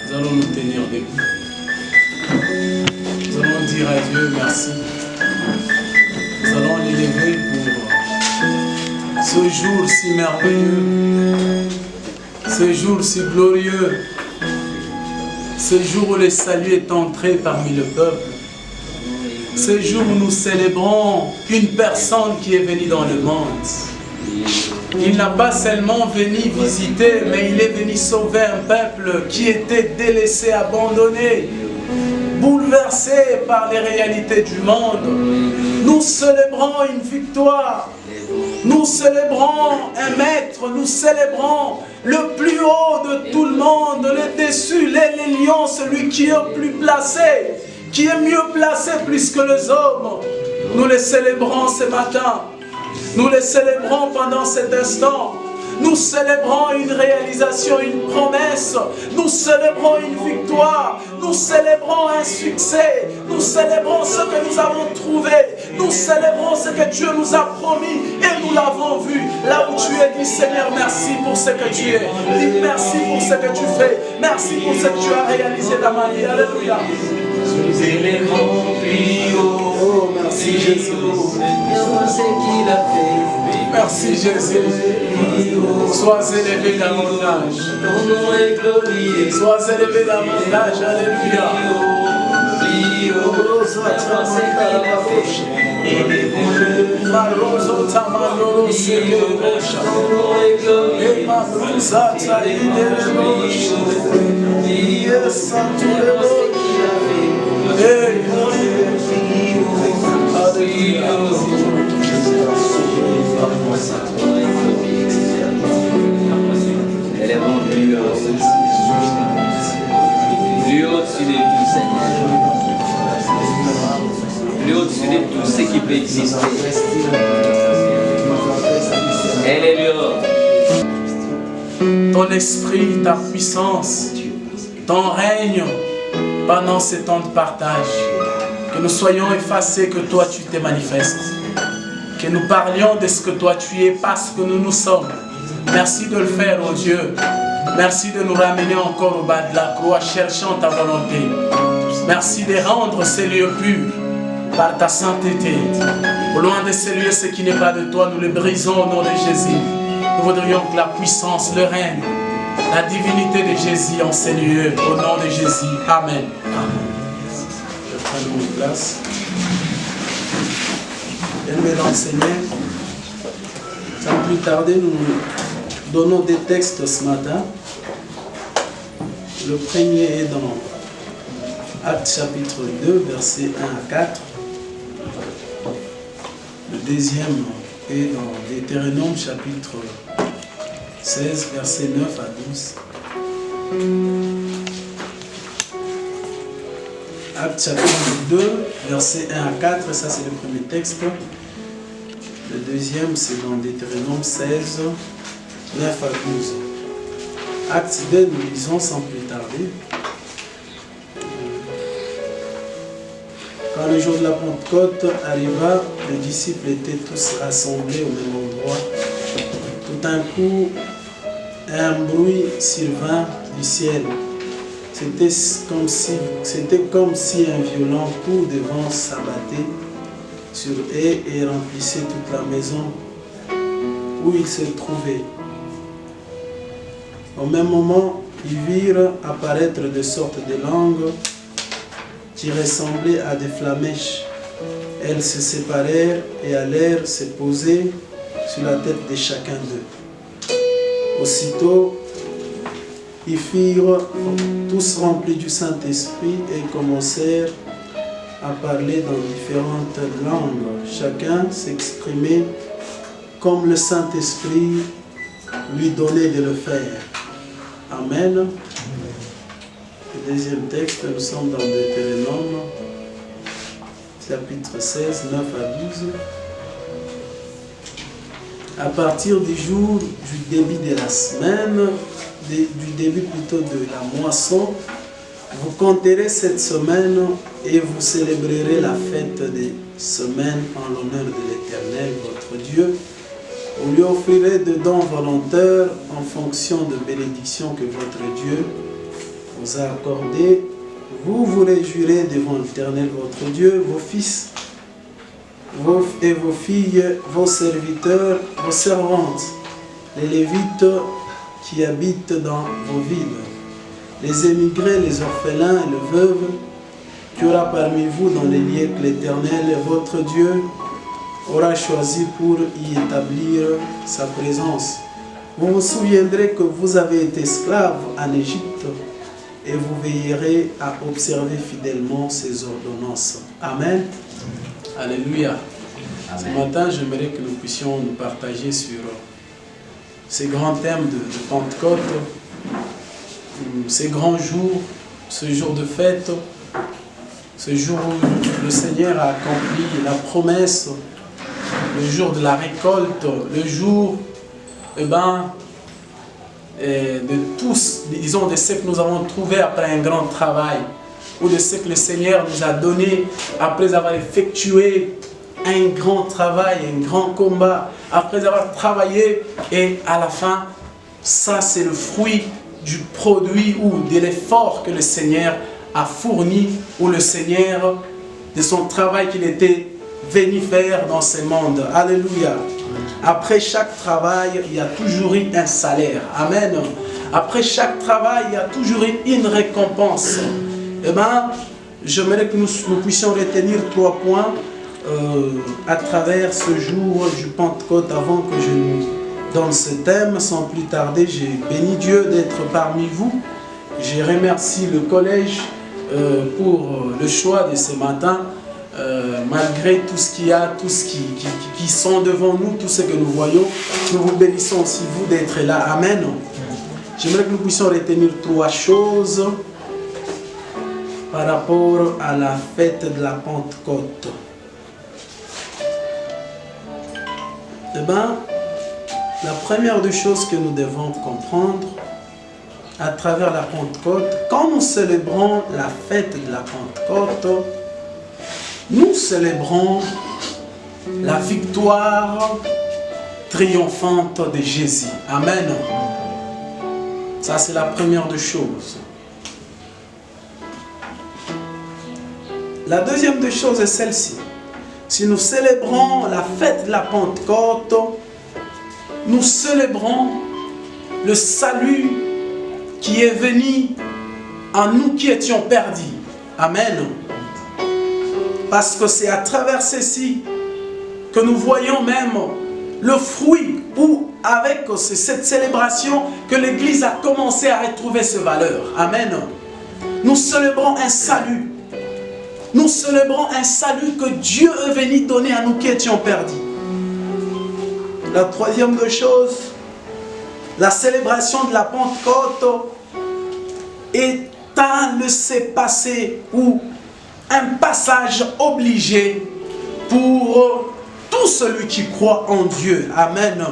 Nous allons nous tenir debout. Nous allons dire à Dieu merci. Nous allons l'élever pour ce jour si merveilleux, ce jour si glorieux, ce jour où le salut est entré parmi le peuple, ce jour où nous célébrons une personne qui est venue dans le monde. Il n'a pas seulement venu visiter, mais il est venu sauver un peuple qui était délaissé, abandonné, bouleversé par les réalités du monde. Nous célébrons une victoire. Nous célébrons un maître. Nous célébrons le plus haut de tout le monde, le dessus, les lions, celui qui est plus placé, qui est mieux placé plus que les hommes. Nous les célébrons ce matin. Nous les célébrons pendant cet instant. Nous célébrons une réalisation, une promesse. Nous célébrons une victoire. Nous célébrons un succès. Nous célébrons ce que nous avons trouvé. Nous célébrons ce que Dieu nous a promis. Et nous l'avons vu. Là où tu es, dis Seigneur, merci pour ce que tu es. Dis merci pour ce que tu fais. Merci pour ce que tu as réalisé dans ma vie. Alléluia. Nous élèverons plus haut. Oh, merci Jésus. Merci Jésus. Sois élevé davantage. Sois élevé davantage. Alléluia. Élèvons plus haut au-dessus de tout, Seigneur. Plus au-dessus de tout ce qui peut exister. Alléluia. Ton esprit, ta puissance, ton règne pendant ces temps de partage. Que nous soyons effacés, que toi tu te manifestes. Que nous parlions de ce que toi tu es parce que nous nous sommes. Merci de le faire, oh Dieu. Merci de nous ramener encore au bas de la croix, cherchant ta volonté. Merci de rendre ces lieux purs par ta sainteté. Au loin de ces lieux, ce qui n'est pas de toi, nous le brisons au nom de Jésus. Nous voudrions que la puissance, le règne, la divinité de Jésus en ces lieux, au nom de Jésus. Amen. Amen. Je prends mon place. J'aimerais l'enseigner. Sans plus tarder, nous donnons des textes ce matin. Le premier est dans Actes chapitre 2, versets 1 à 4. Le deuxième est dans Deutéronome chapitre 16, versets 9 à 12. Actes chapitre 2, versets 1 à 4, ça c'est le premier texte. Le deuxième c'est dans Deutéronome 16, 9 à 12. Acte 2, nous lisons sans plus tarder. Quand le jour de la Pentecôte arriva, les disciples étaient tous rassemblés au même endroit. Tout d'un coup, un bruit survint du ciel. C'était comme si un violent coup de vent s'abattait sur eux et remplissait toute la maison où ils se trouvaient. Au même moment, ils virent apparaître de sortes de langues qui ressemblaient à des flamèches. Elles se séparèrent et allèrent se poser sur la tête de chacun d'eux. Aussitôt, ils furent tous remplis du Saint-Esprit et commencèrent à parler dans différentes langues. Chacun s'exprimait comme le Saint-Esprit lui donnait de le faire. Amen. Le deuxième texte, nous sommes dans Deutéronome, chapitre 16, 9 à 12. À partir du jour du début de la semaine, du début plutôt de la moisson, vous compterez cette semaine et vous célébrerez la fête des semaines en l'honneur de l'Éternel, votre Dieu. Vous lui offrirez de dons volontaires en fonction de bénédictions que votre Dieu vous a accordées. Vous vous réjouirez devant l'Éternel, votre Dieu, vos fils et vos filles, vos serviteurs, vos servantes, les Lévites qui habitent dans vos villes, les émigrés, les orphelins et les veuves, qu'il y aura parmi vous dans les lieux que l'Éternel, votre Dieu, aura choisi pour y établir sa présence. Vous vous souviendrez que vous avez été esclaves en Égypte et vous veillerez à observer fidèlement ses ordonnances. Amen. Alléluia. Ce matin, j'aimerais que nous puissions nous partager sur ces grands thèmes de Pentecôte, ces grands jours, ce jour de fête, ce jour où le Seigneur a accompli la promesse, le jour de la récolte, le jour de tous, disons, de ce que nous avons trouvé après un grand travail, ou de ce que le Seigneur nous a donné après avoir effectué un grand travail, un grand combat, après avoir travaillé, et à la fin, ça c'est le fruit du produit ou de l'effort que le Seigneur a fourni, ou le Seigneur de son travail qu'il était venu faire dans ce monde. Alléluia. Après chaque travail, il y a toujours eu un salaire. Amen. Après chaque travail, il y a toujours eu une récompense. Eh bien, j'aimerais que nous puissions retenir 3 points à travers ce jour du Pentecôte. Avant que je nous donne ce thème, sans plus tarder, j'ai béni Dieu d'être parmi vous. Je remercie le collège pour le choix de ce matin. Malgré tout ce qu'il y a, tout ce qui sont devant nous, tout ce que nous voyons, nous vous bénissons aussi vous d'être là. Amen. J'aimerais que nous puissions retenir 3 choses par rapport à la fête de la Pentecôte. Eh bien, la première des choses que nous devons comprendre à travers la Pentecôte, quand nous célébrons la fête de la Pentecôte, nous célébrons la victoire triomphante de Jésus. Amen. Ça, c'est la première des choses. La deuxième des choses est celle-ci. Si nous célébrons la fête de la Pentecôte, nous célébrons le salut qui est venu en nous qui étions perdus. Amen. Parce que c'est à travers ceci que nous voyons même le fruit, ou avec cette célébration que l'Église a commencé à retrouver ses valeurs. Amen. Nous célébrons un salut. Nous célébrons un salut que Dieu est venu donner à nous qui étions perdus. La troisième des choses, la célébration de la Pentecôte est un laissez-passer ou un passage obligé pour tout celui qui croit en Dieu. Amen.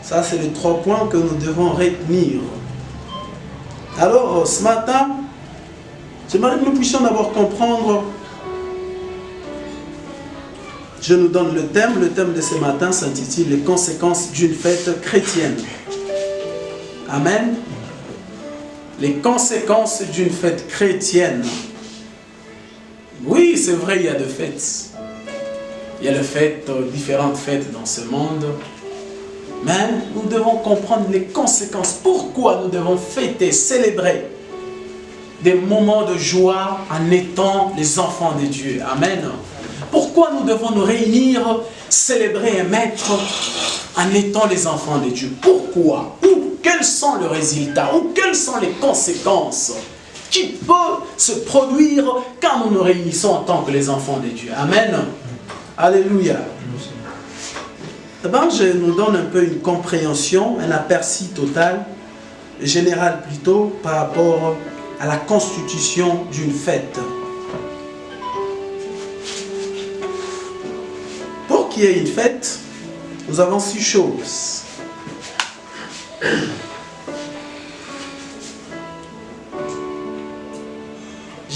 Ça, c'est les 3 points que nous devons retenir. Alors, ce matin, j'aimerais que nous puissions d'abord comprendre. Je nous donne le thème. Le thème de ce matin s'intitule « Les conséquences d'une fête chrétienne ». Amen. Les conséquences d'une fête chrétienne. Oui, c'est vrai, il y a des fêtes. Il y a différentes fêtes dans ce monde. Mais nous devons comprendre les conséquences. Pourquoi nous devons fêter, célébrer des moments de joie en étant les enfants de Dieu. Amen. Pourquoi nous devons nous réunir, célébrer un maître en étant les enfants de Dieu? Pourquoi? Ou quels sont les résultats? Ou quelles sont les conséquences qui peuvent se produire quand nous nous réunissons en tant que les enfants de Dieu? Amen. Alléluia. Eh bien, je nous donne un peu une compréhension, un aperçu total, général plutôt, par rapport à la constitution d'une fête. Pour qu'il y ait une fête, nous avons 6 choses.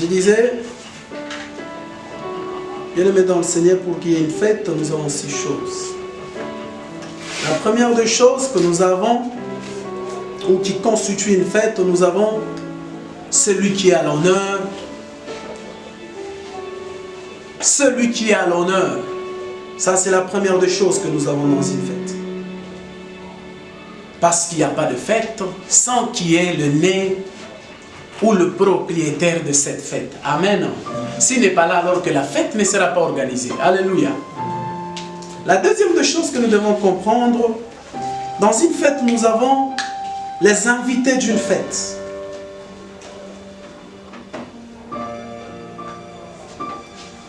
Je disais, bien aimé dans le Seigneur, pour qu'il y ait une fête, nous avons 6 choses. La première des choses que nous avons, ou qui constitue une fête, nous avons celui qui a l'honneur. Celui qui a l'honneur. Ça, c'est la première des choses que nous avons dans une fête. Parce qu'il n'y a pas de fête sans qu'il y ait le nez ou le propriétaire de cette fête. Amen. S'il n'est pas là, alors que la fête ne sera pas organisée. Alléluia. La deuxième des choses que nous devons comprendre, dans une fête, nous avons les invités d'une fête.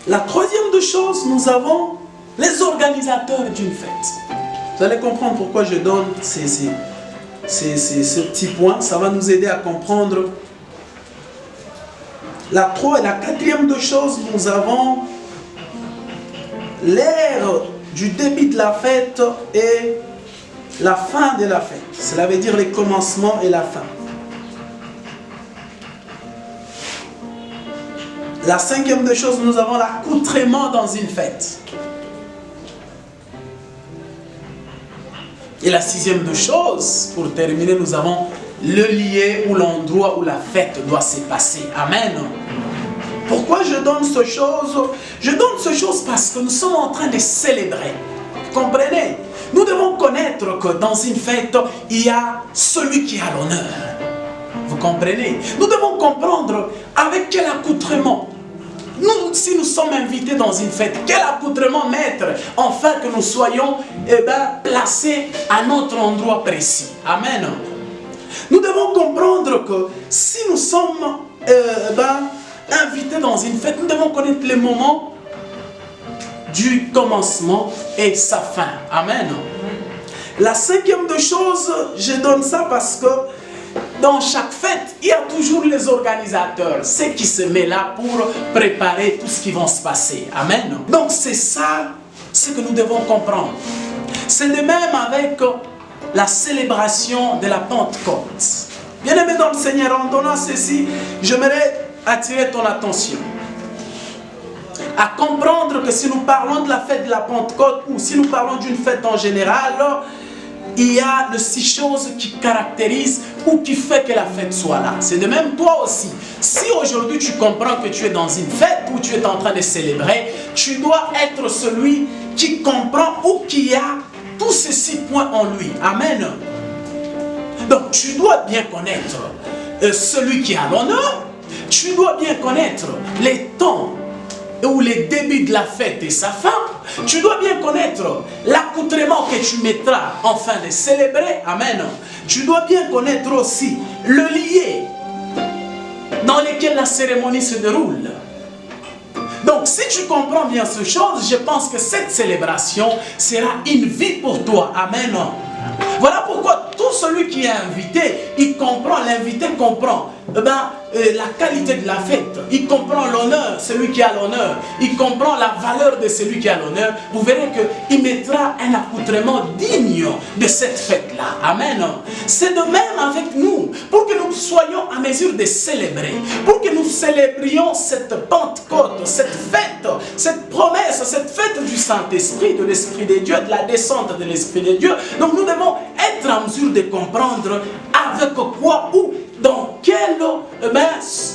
La troisième des choses, nous avons les organisateurs d'une fête. Vous allez comprendre pourquoi je donne ce petit point. Ça va nous aider à comprendre. La quatrième des choses, nous avons l'heure du début de la fête et la fin de la fête. Cela veut dire les commencements et la fin. La cinquième des choses, nous avons l'accoutrement dans une fête. Et la sixième des choses, pour terminer, nous avons le lieu ou l'endroit où la fête doit se passer. Amen. Pourquoi je donne ces choses? Je donne ces choses parce que nous sommes en train de célébrer. Vous comprenez? Nous devons connaître que dans une fête, il y a celui qui a l'honneur. Vous comprenez? Nous devons comprendre avec quel accoutrement. Nous, si nous sommes invités dans une fête, quel accoutrement mettre afin que nous soyons placés à notre endroit précis. Amen. Nous devons comprendre que si nous sommes invités dans une fête, nous devons connaître les moments du commencement et sa fin. Amen. La cinquième des choses, je donne ça parce que dans chaque fête, il y a toujours les organisateurs, ceux qui se mettent là pour préparer tout ce qui va se passer. Amen. Donc c'est ça ce que nous devons comprendre. C'est de même avec la célébration de la Pentecôte. Bien-aimé dans le Seigneur, en donnant ceci, j'aimerais attirer ton attention à comprendre que si nous parlons de la fête de la Pentecôte ou si nous parlons d'une fête en général, il y a les 6 choses qui caractérisent ou qui fait que la fête soit là. C'est de même toi aussi. Si aujourd'hui tu comprends que tu es dans une fête où tu es en train de célébrer, tu dois être celui qui comprend ou qui a tous ces 6 points en lui. Amen. Donc tu dois bien connaître celui qui a l'honneur. Tu dois bien connaître les temps ou les débuts de la fête et sa fin. Tu dois bien connaître l'accoutrement que tu mettras en fin de célébrer. Amen. Tu dois bien connaître aussi le lieu dans lequel la cérémonie se déroule. Donc si tu comprends bien ces choses, je pense que cette célébration sera une vie pour toi. Amen. Voilà pourquoi tout celui qui est invité, il comprend, l'invité comprend la qualité de la fête. Il comprend l'honneur, celui qui a l'honneur. Il comprend la valeur de celui qui a l'honneur. Vous verrez qu'il mettra un accoutrement digne de cette fête-là. Amen. C'est de même avec nous. Pour que nous soyons en mesure de célébrer. Pour que nous célébrions cette Pentecôte, cette fête, cette promesse, cette fête du Saint-Esprit, de l'Esprit de Dieu, de la descente de l'Esprit de Dieu. Donc nous devons être en mesure de comprendre avec quoi ou dans quel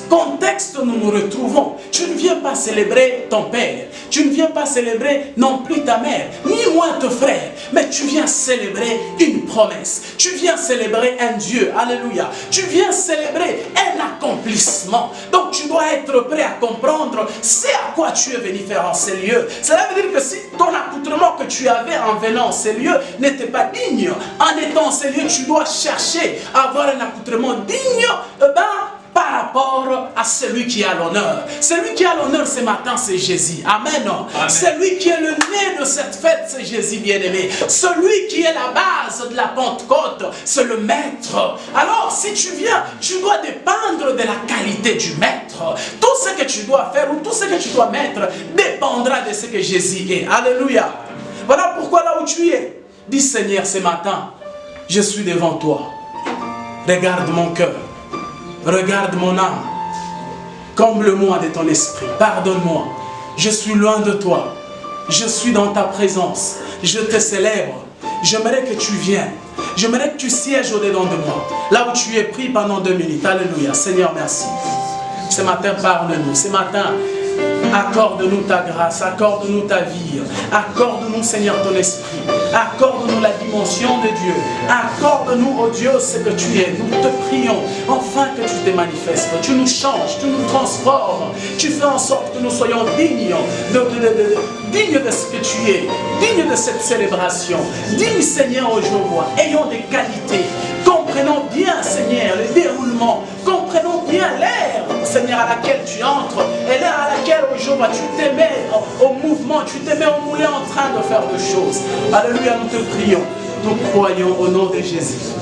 contexte nous nous retrouvons. Tu ne viens pas célébrer ton père. Tu ne viens pas célébrer non plus ta mère, ni moi ton frère. Mais tu viens célébrer une promesse. Tu viens célébrer un Dieu. Alléluia. Tu viens célébrer un accomplissement. Donc tu dois être prêt à comprendre c'est à quoi tu es venu faire en ces lieux. Cela veut dire que si ton accoutrement que tu avais en venant en ces lieux n'était pas digne, en étant en ces lieux, tu dois chercher à avoir un accoutrement digne par rapport à celui qui a l'honneur. Celui qui a l'honneur ce matin, c'est Jésus. Amen. Amen. Celui qui est le nez de cette fête, c'est Jésus bien-aimé. Celui qui est la base de la Pentecôte, c'est le maître. Alors, si tu viens, tu dois dépendre de la qualité du maître. Tout ce que tu dois faire ou tout ce que tu dois mettre dépendra de ce que Jésus est. Alléluia. Voilà pourquoi là où tu es, dis Seigneur, ce matin, je suis devant toi. Regarde mon cœur. Regarde mon âme. Comble-moi de ton esprit. Pardonne-moi. Je suis loin de toi. Je suis dans ta présence. Je te célèbre. J'aimerais que tu viennes. J'aimerais que tu sièges au-dedans de moi. Là où tu es pris pendant 2 minutes. Alléluia. Seigneur, merci. Ce matin, parle-nous. Ce matin, accorde-nous ta grâce. Accorde-nous ta vie. Accorde-nous, Seigneur, ton esprit. Accorde-nous la dimension de Dieu. Accorde-nous, oh Dieu, ce que tu es. Nous te prions, enfin que tu te manifestes. Tu nous changes, tu nous transformes. Tu fais en sorte que nous soyons dignes dignes de ce que tu es. Dignes de cette célébration. Dignes, Seigneur, aujourd'hui. Ayons des qualités. Comprenons bien, Seigneur, le déroulement. Comprenons bien l'ère, Seigneur, à laquelle tu entres. Et l'ère à laquelle, aujourd'hui, tu te mets au mouvement. Tu te mets au moulin en train de faire des choses. Alléluia, nous te prions. Nous croyons au nom de Jésus.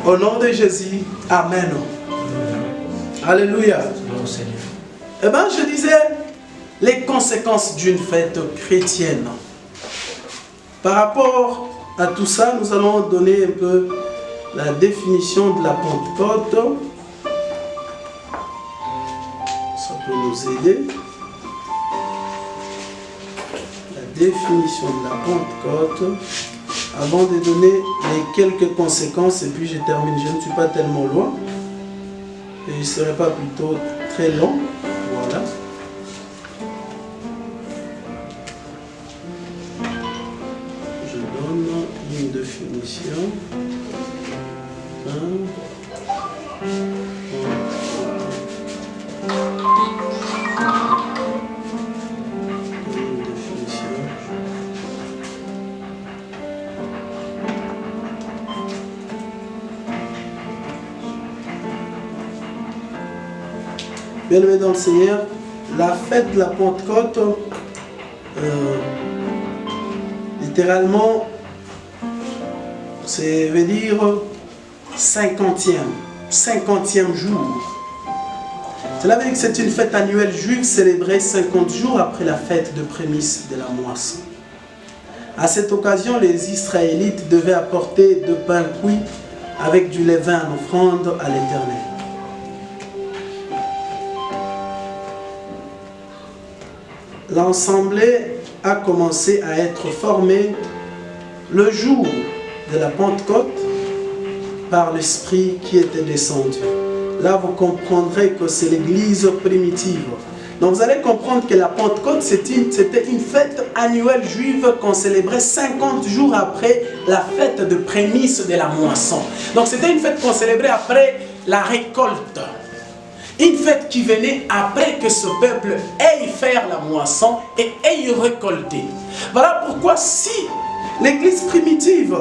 Au nom de Jésus, Amen. Alléluia. Eh bien, je disais, les conséquences d'une fête chrétienne. Par rapport à tout ça, nous allons donner un peu la définition de la Pentecôte. Ça peut nous aider. La définition de la Pentecôte. Avant de donner les quelques conséquences, et puis je termine. Je ne suis pas tellement loin. Et je ne serai pas plutôt très long. Voilà. Je donne une définition. Bien-aimés dans le Seigneur, la fête de la Pentecôte, littéralement, ça veut dire 50e jour. Cela veut dire que c'est une fête annuelle juive célébrée 50 jours après la fête de prémices de la moisson. À cette occasion, les Israélites devaient apporter 2 pains cuits avec du levain en offrande à l'Éternel. L'assemblée a commencé à être formée le jour de la Pentecôte par l'Esprit qui était descendu. Là, vous comprendrez que c'est l'Église primitive. Donc, vous allez comprendre que la Pentecôte, c'était une fête annuelle juive qu'on célébrait 50 jours après la fête de prémices de la moisson. Donc, c'était une fête qu'on célébrait après la récolte. Une fête qui venait après que ce peuple ait fait la moisson et ait récolté. Voilà pourquoi si l'Église primitive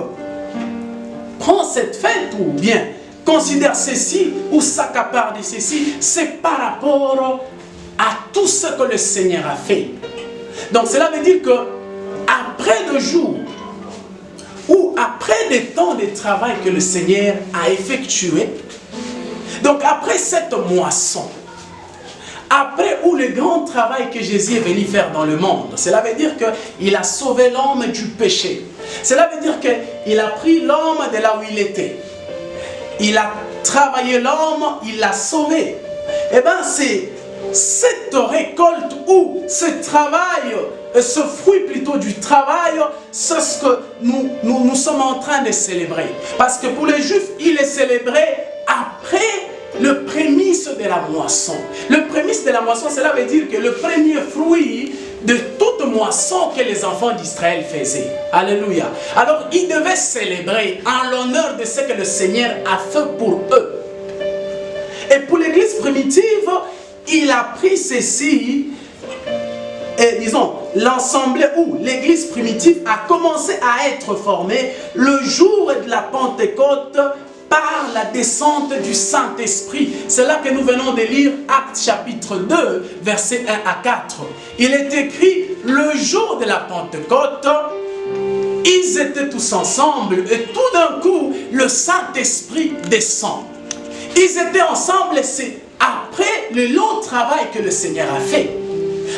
prend cette fête ou bien considère ceci ou s'accapare de ceci, c'est par rapport à tout ce que le Seigneur a fait. Donc cela veut dire que après 2 jours ou après des temps de travail que le Seigneur a effectué, donc après cette moisson, après où le grand travail que Jésus est venu faire dans le monde, cela veut dire qu'il a sauvé l'homme du péché. Cela veut dire qu'il a pris l'homme de là où il était. Il a travaillé l'homme, il l'a sauvé. Et bien c'est cette récolte ou ce travail, ce fruit plutôt du travail, c'est ce que nous sommes en train de célébrer. Parce que pour les Juifs, il est célébré après le prémisse de la moisson. Le prémisse de la moisson, cela veut dire que le premier fruit de toute moisson que les enfants d'Israël faisaient. Alléluia. Alors, ils devaient célébrer en l'honneur de ce que le Seigneur a fait pour eux. Et pour l'église primitive, il a pris ceci, et disons, l'assemblée ou l'église primitive a commencé à être formée le jour de la Pentecôte par la descente du Saint-Esprit. C'est là que nous venons de lire Actes chapitre 2, versets 1 à 4. Il est écrit, le jour de la Pentecôte, ils étaient tous ensemble et tout d'un coup, le Saint-Esprit descend. Ils étaient ensemble et c'est après le long travail que le Seigneur a fait.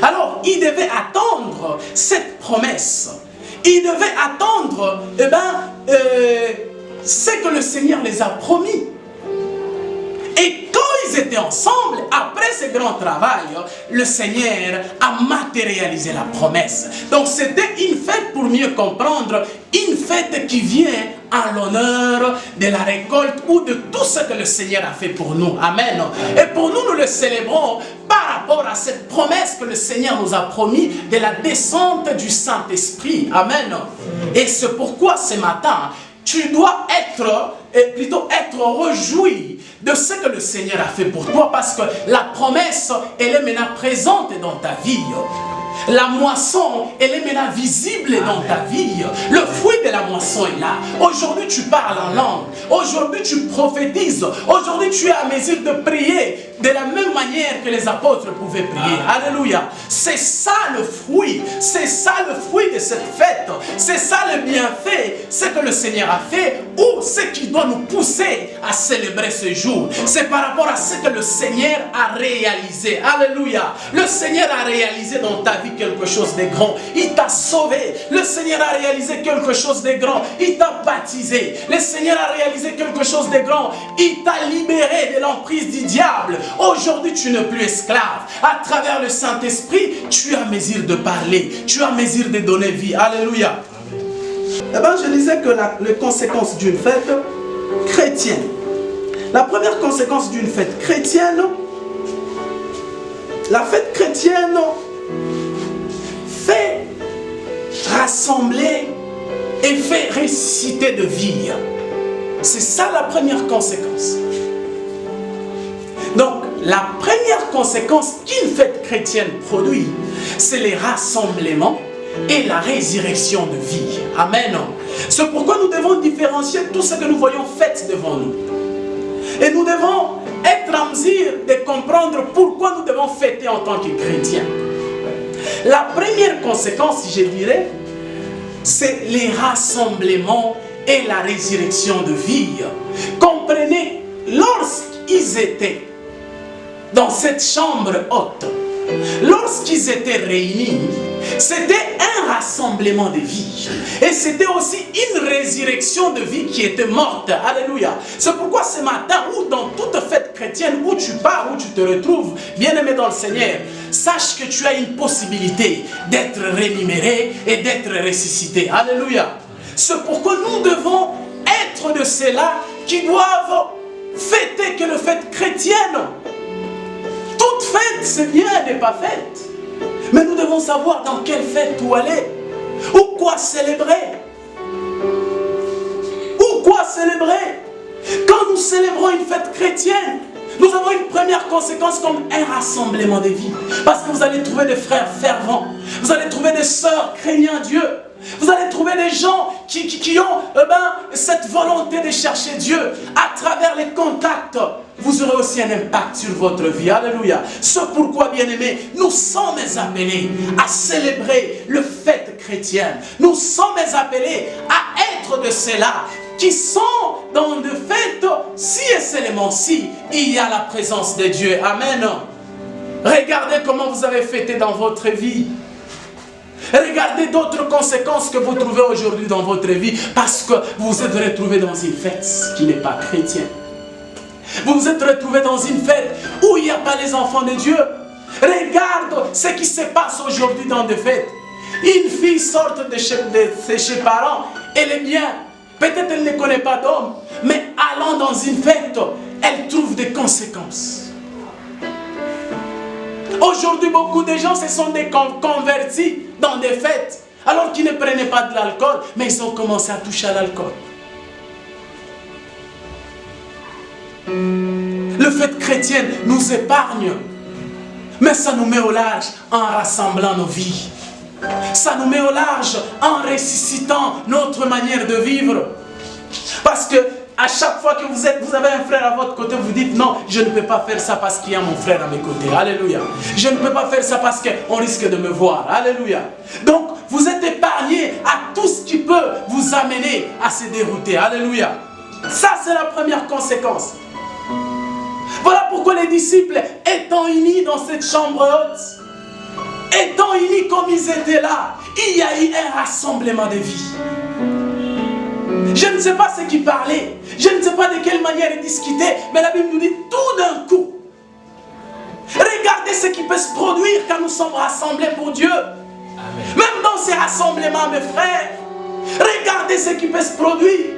Alors, ils devaient attendre cette promesse. Ils devaient attendre, ce que le Seigneur les a promis. Et quand ils étaient ensemble, après ce grand travail, le Seigneur a matérialisé la promesse. Donc c'était une fête, pour mieux comprendre, une fête qui vient en l'honneur de la récolte ou de tout ce que le Seigneur a fait pour nous. Amen. Et pour nous, nous le célébrons par rapport à cette promesse que le Seigneur nous a promis de la descente du Saint-Esprit. Amen. Et c'est pourquoi ce matin, tu dois être réjoui de ce que le Seigneur a fait pour toi, parce que la promesse, elle est maintenant présente dans ta vie. La moisson, elle est maintenant visible dans ta vie. Le fruit de la moisson est là. Aujourd'hui, tu parles en langue. Aujourd'hui, tu prophétises. Aujourd'hui, tu es à mesure de prier de la même manière que les apôtres pouvaient prier. Alléluia. C'est ça le fruit. C'est ça le fruit de cette fête. C'est ça le bienfait. Ce que le Seigneur a fait, ou ce qui doit nous pousser à célébrer ce jour. C'est par rapport à ce que le Seigneur a réalisé. Alléluia. Le Seigneur a réalisé dans ta vie quelque chose de grand. Il t'a sauvé. Le Seigneur a réalisé quelque chose de grand. Il t'a baptisé. Le Seigneur a réalisé quelque chose de grand. Il t'a libéré de l'emprise du diable. Aujourd'hui, tu n'es plus esclave. À travers le Saint-Esprit, tu es à mesure de parler. Tu es à mesure de donner vie. Alléluia. Eh bien, je disais que les conséquences d'une fête chrétienne. La première conséquence d'une fête chrétienne, la fête chrétienne fait rassembler et fait ressusciter de vie. C'est ça la première conséquence. Donc, la première conséquence qu'une fête chrétienne produit, c'est les rassemblements et la résurrection de vie. Amen. C'est pourquoi nous devons différencier tout ce que nous voyons fait devant nous. Et nous devons être en mesure de comprendre pourquoi nous devons fêter en tant que chrétiens. La première conséquence, je dirais, c'est les rassemblements et la résurrection de vie. Comprenez, lorsqu'ils étaient dans cette chambre haute, lorsqu'ils étaient réunis, c'était un rassemblement de vie. Et c'était aussi une résurrection de vie qui était morte. Alléluia. C'est pourquoi ce matin, ou dans toute fête chrétienne, où tu pars, où tu te retrouves, bien-aimé dans le Seigneur, sache que tu as une possibilité d'être rémunéré et d'être ressuscité. Alléluia. C'est pourquoi nous devons être de ceux-là qui doivent fêter que la fête chrétienne. Toute fête, c'est bien, elle n'est pas faite. Mais nous devons savoir dans quelle fête où aller. Ou quoi célébrer. Ou quoi célébrer. Quand nous célébrons une fête chrétienne, nous avons une première conséquence comme un rassemblement de vie. Parce que vous allez trouver des frères fervents. Vous allez trouver des sœurs craignant Dieu. Vous allez trouver des gens qui ont cette volonté de chercher Dieu. À travers les contacts, vous aurez aussi un impact sur votre vie. Alléluia. C'est pourquoi, bien-aimés, nous sommes appelés à célébrer le fête chrétienne. Nous sommes appelés à être de ceux-là qui sont dans des fêtes, si et seulement si il y a la présence de Dieu. Amen. Regardez comment vous avez fêté dans votre vie. Regardez d'autres conséquences que vous trouvez aujourd'hui dans votre vie parce que vous vous êtes retrouvés dans une fête qui n'est pas chrétienne. Vous vous êtes retrouvés dans une fête où il n'y a pas les enfants de Dieu. Regarde ce qui se passe aujourd'hui dans des fêtes. Une fille sort de chez parents, elle est bien. Peut-être elle ne connaît pas d'homme, mais allant dans une fête, elle trouve des conséquences. Aujourd'hui, beaucoup de gens se sont convertis dans des fêtes, alors qu'ils ne prenaient pas de l'alcool, mais ils ont commencé à toucher à l'alcool. Le fête chrétienne nous épargne, mais ça nous met au large en rassemblant nos vies. Ça nous met au large en ressuscitant notre manière de vivre. Parce que à chaque fois que vous avez un frère à votre côté, vous dites non, je ne peux pas faire ça parce qu'il y a mon frère à mes côtés. Alléluia. Je ne peux pas faire ça parce qu'on risque de me voir. Alléluia. Donc, vous êtes épargnés à tout ce qui peut vous amener à se dérouter. Alléluia. Ça, c'est la première conséquence. Voilà pourquoi les disciples, étant unis dans cette chambre haute, étant unis comme ils étaient là, il y a eu un rassemblement de vie. Je ne sais pas ce qu'il parlait. Je ne sais pas de quelle manière il discutait. Mais la Bible nous dit tout d'un coup. Regardez ce qui peut se produire quand nous sommes rassemblés pour Dieu. Amen. Même dans ces rassemblements, mes frères, regardez ce qui peut se produire.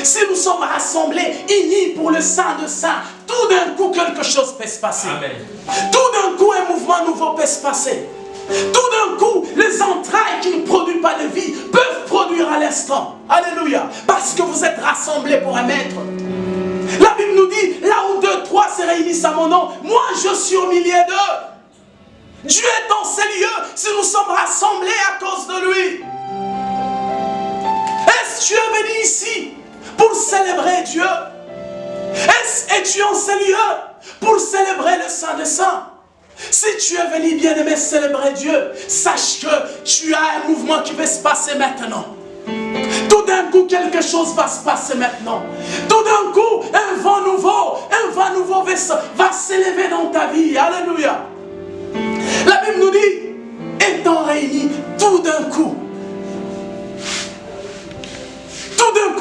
Si nous sommes rassemblés, unis pour le Saint de Saints, tout d'un coup quelque chose peut se passer. Amen. Tout d'un coup un mouvement nouveau peut se passer. Tout d'un coup, les entrailles qui ne produisent pas de vie peuvent produire à l'instant. Alléluia. Parce que vous êtes rassemblés pour un maître. La Bible nous dit, là où 2, 3 se réunissent à mon nom, moi je suis au milieu d'eux. Dieu est dans ces lieux si nous sommes rassemblés à cause de lui. Est-ce que tu es venu ici pour célébrer Dieu? Est-ce que tu es en ces lieux pour célébrer le Saint des Saints? Si tu es venu, bien-aimé, célébrer Dieu, sache que tu as un mouvement qui va se passer maintenant. Tout d'un coup, quelque chose va se passer maintenant. Tout d'un coup, un vent nouveau va s'élever dans ta vie. Alléluia. La Bible nous dit, étant réunis, tout d'un coup,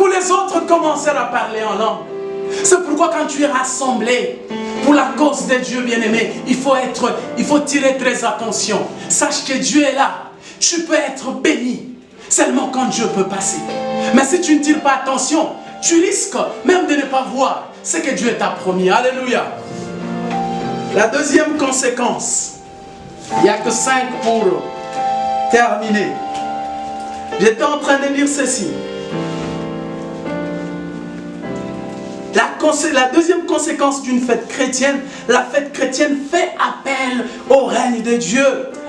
les autres commencèrent à parler en langue. C'est pourquoi quand tu es rassemblé pour la cause de Dieu, bien-aimé, il faut tirer très attention. Sache que Dieu est là. Tu peux être béni seulement quand Dieu peut passer. Mais si tu ne tires pas attention, tu risques même de ne pas voir ce que Dieu t'a promis. Alléluia. La deuxième conséquence, il n'y a que 5 pour terminer. J'étais en train de dire ceci. La deuxième conséquence d'une fête chrétienne, la fête chrétienne fait appel au règne de Dieu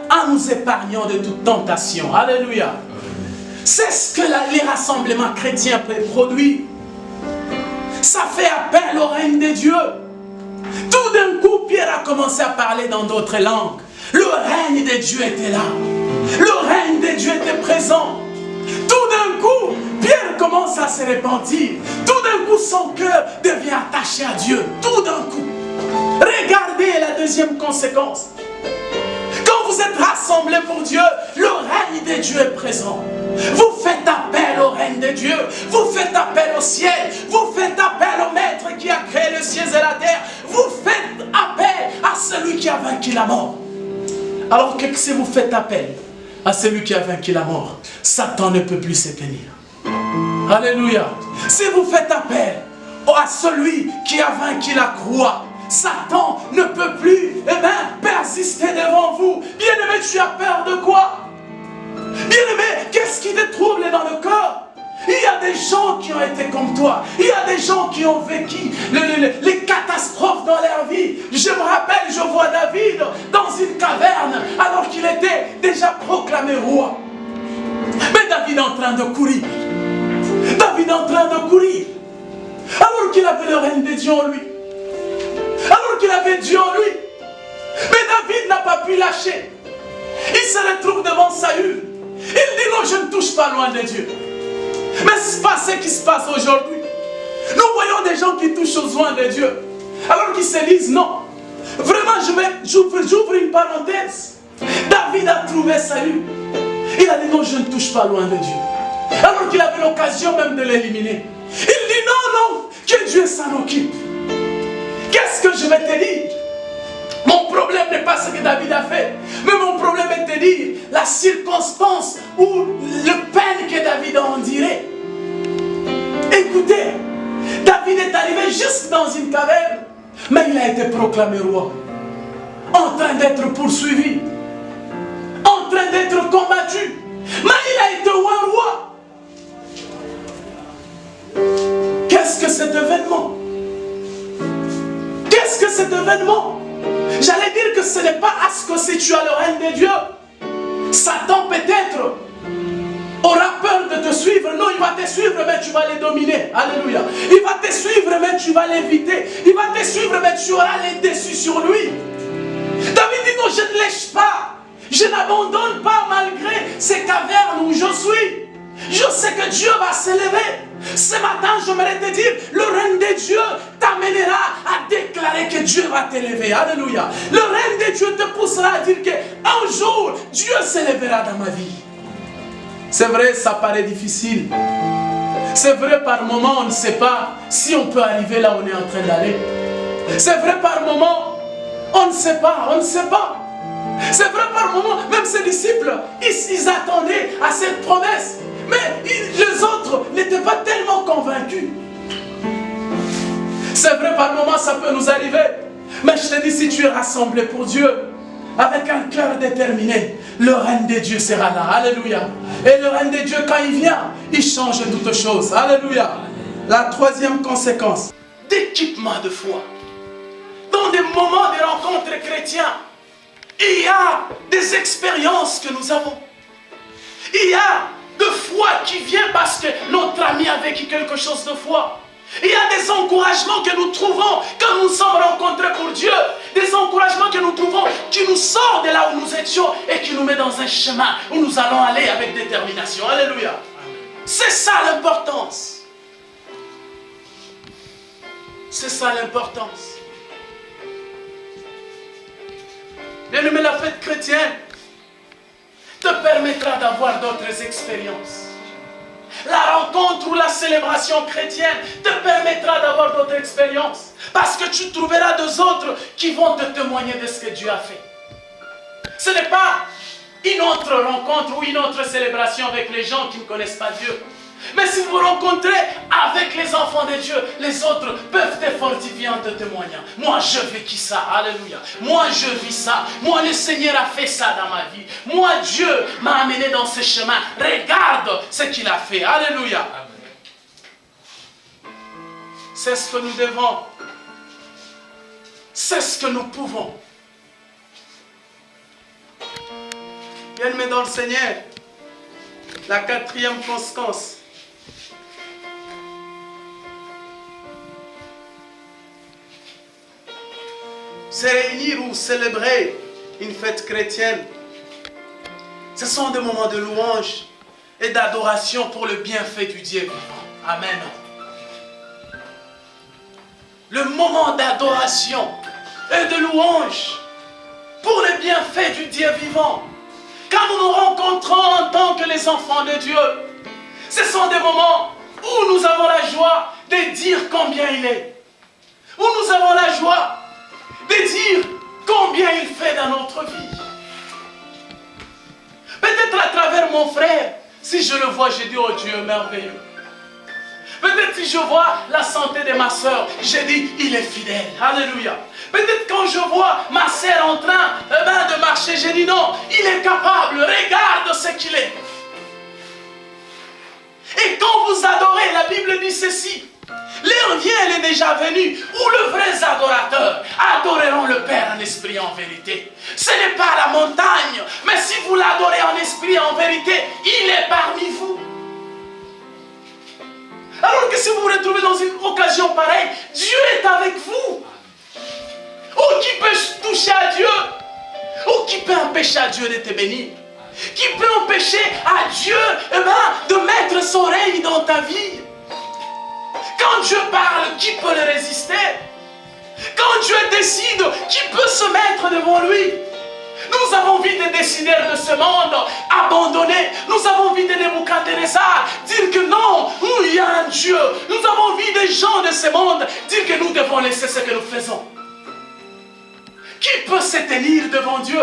en nous épargnant de toute tentation. Alléluia. C'est ce que les rassemblements chrétiens peuvent produire. Ça fait appel au règne de Dieu. Tout d'un coup, Pierre a commencé à parler dans d'autres langues. Le règne de Dieu était là. Le règne de Dieu était présent. Tout d'un coup, Pierre commence à se repentir. Tout d'un coup, son cœur devient attaché à Dieu. Tout d'un coup. Regardez la deuxième conséquence. Quand vous êtes rassemblés pour Dieu, le règne de Dieu est présent. Vous faites appel au règne de Dieu. Vous faites appel au ciel. Vous faites appel au Maître qui a créé le ciel et la terre. Vous faites appel à celui qui a vaincu la mort. Alors que si vous faites appel à celui qui a vaincu la mort, Satan ne peut plus se tenir. Alléluia. Si vous faites appel à celui qui a vaincu la croix, Satan ne peut plus persister devant vous. Bien-aimé, tu as peur de quoi? Bien-aimé, qu'est-ce qui te trouble dans le corps? Il y a des gens qui ont été comme toi. Il y a des gens qui ont vécu les catastrophes dans leur vie. Je me rappelle, je vois David dans une caverne alors qu'il était déjà proclamé roi. Mais David est en train de courir. David est en train de courir. Alors qu'il avait le règne de Dieu en lui. Alors qu'il avait Dieu en lui. Mais David n'a pas pu lâcher. Il se retrouve devant Saül. Il dit non, je ne touche pas loin de Dieu. Mais c'est pas ce qui se passe aujourd'hui. Nous voyons des gens qui touchent aux loin de Dieu. Alors qu'ils se disent non. Vraiment, j'ouvre une parenthèse. David a trouvé Saül. Il a dit non, je ne touche pas loin de Dieu. Alors qu'il avait l'occasion même de l'éliminer. Il dit non, non, que Dieu s'en occupe. Qu'est-ce que je vais te dire? Mon problème n'est pas ce que David a fait. Mais mon problème est de dire la circonstance ou le peine que David a enduré. Écoutez, David est arrivé juste dans une caverne. Mais il a été proclamé roi. En train d'être poursuivi. En train d'être combattu. Mais il a été roi. Qu'est-ce que cet événement? Qu'est-ce que cet événement? J'allais dire que ce n'est pas à ce que si tu as le règne de Dieu, Satan peut-être aura peur de te suivre. Non, il va te suivre, mais tu vas les dominer. Alléluia. Il va te suivre, mais tu vas l'éviter. Il va te suivre, mais tu auras les dessus sur lui. David dit non, je ne lèche pas. Je n'abandonne pas malgré ces cavernes où je suis. Je sais que Dieu va s'élever. Ce matin, j'aimerais te dire, le règne de Dieu t'amènera à déclarer que Dieu va t'élever. Alléluia. Le règne de Dieu te poussera à dire qu'un jour, Dieu s'élèvera dans ma vie. C'est vrai, ça paraît difficile. C'est vrai, par moment, on ne sait pas si on peut arriver là où on est en train d'aller. C'est vrai, par moment, on ne sait pas, on ne sait pas. C'est vrai, par moment, même ces disciples, ils attendaient à cette promesse. Mais les autres n'étaient pas tellement convaincus. C'est vrai, par moment, ça peut nous arriver. Mais je te dis, si tu es rassemblé pour Dieu, avec un cœur déterminé, le règne de Dieu sera là. Alléluia. Et le règne de Dieu, quand il vient, il change toutes choses. Alléluia. La troisième conséquence, d'équipement de foi. Dans des moments de rencontres chrétiens, il y a des expériences que nous avons. Il y a de foi qui vient parce que notre ami a vécu quelque chose de foi. Il y a des encouragements que nous trouvons quand nous sommes rencontrés pour Dieu. Des encouragements que nous trouvons qui nous sortent de là où nous étions et qui nous met dans un chemin où nous allons aller avec détermination. Alléluia. C'est ça l'importance. C'est ça l'importance. Bien-aimé, la fête chrétienne te permettra d'avoir d'autres expériences. La rencontre ou la célébration chrétienne te permettra d'avoir d'autres expériences. Parce que tu trouveras deux autres qui vont te témoigner de ce que Dieu a fait. Ce n'est pas une autre rencontre ou une autre célébration avec les gens qui ne connaissent pas Dieu. Mais si vous rencontrez avec les enfants de Dieu, les autres peuvent te fortifier en te témoignant. Moi, je vécu ça. Alléluia. Moi, je vis ça. Moi, le Seigneur a fait ça dans ma vie. Moi, Dieu m'a amené dans ce chemin. Regarde ce qu'il a fait. Alléluia. C'est ce que nous devons. C'est ce que nous pouvons. Bien-aimés dans le Seigneur, la quatrième conséquence. Se réunir ou célébrer une fête chrétienne, ce sont des moments de louange et d'adoration pour le bienfait du Dieu vivant. Amen. Le moment d'adoration et de louange pour le bienfait du Dieu vivant. Quand nous nous rencontrons en tant que les enfants de Dieu, ce sont des moments où nous avons la joie de dire combien il est. Où nous avons la joie de dire combien il fait dans notre vie. Peut-être à travers mon frère, si je le vois, je dis, oh Dieu merveilleux. Peut-être si je vois la santé de ma soeur, je dis, il est fidèle. Alléluia. Peut-être quand je vois ma soeur en train de marcher, je dis, non, il est capable, regarde ce qu'il est. Et quand vous adorez, la Bible dit ceci, l'heure vient, elle est déjà venue, où le vrai adorateur adoreront le Père en esprit et en vérité. Ce n'est pas la montagne, mais si vous l'adorez en esprit et en vérité, il est parmi vous. Alors que si vous vous retrouvez dans une occasion pareille, Dieu est avec vous. Oh, qui peut toucher à Dieu? Oh, qui peut empêcher à Dieu de te bénir? Qui peut empêcher à Dieu de mettre son règne dans ta vie? Quand Dieu parle, qui peut le résister? Quand Dieu décide, qui peut se mettre devant lui? Nous avons vu des décideurs de ce monde abandonnés. Nous avons vu des Nebuchadnezzar dire que non, il y a un Dieu. Nous avons vu des gens de ce monde dire que nous devons laisser ce que nous faisons. Qui peut se tenir devant Dieu?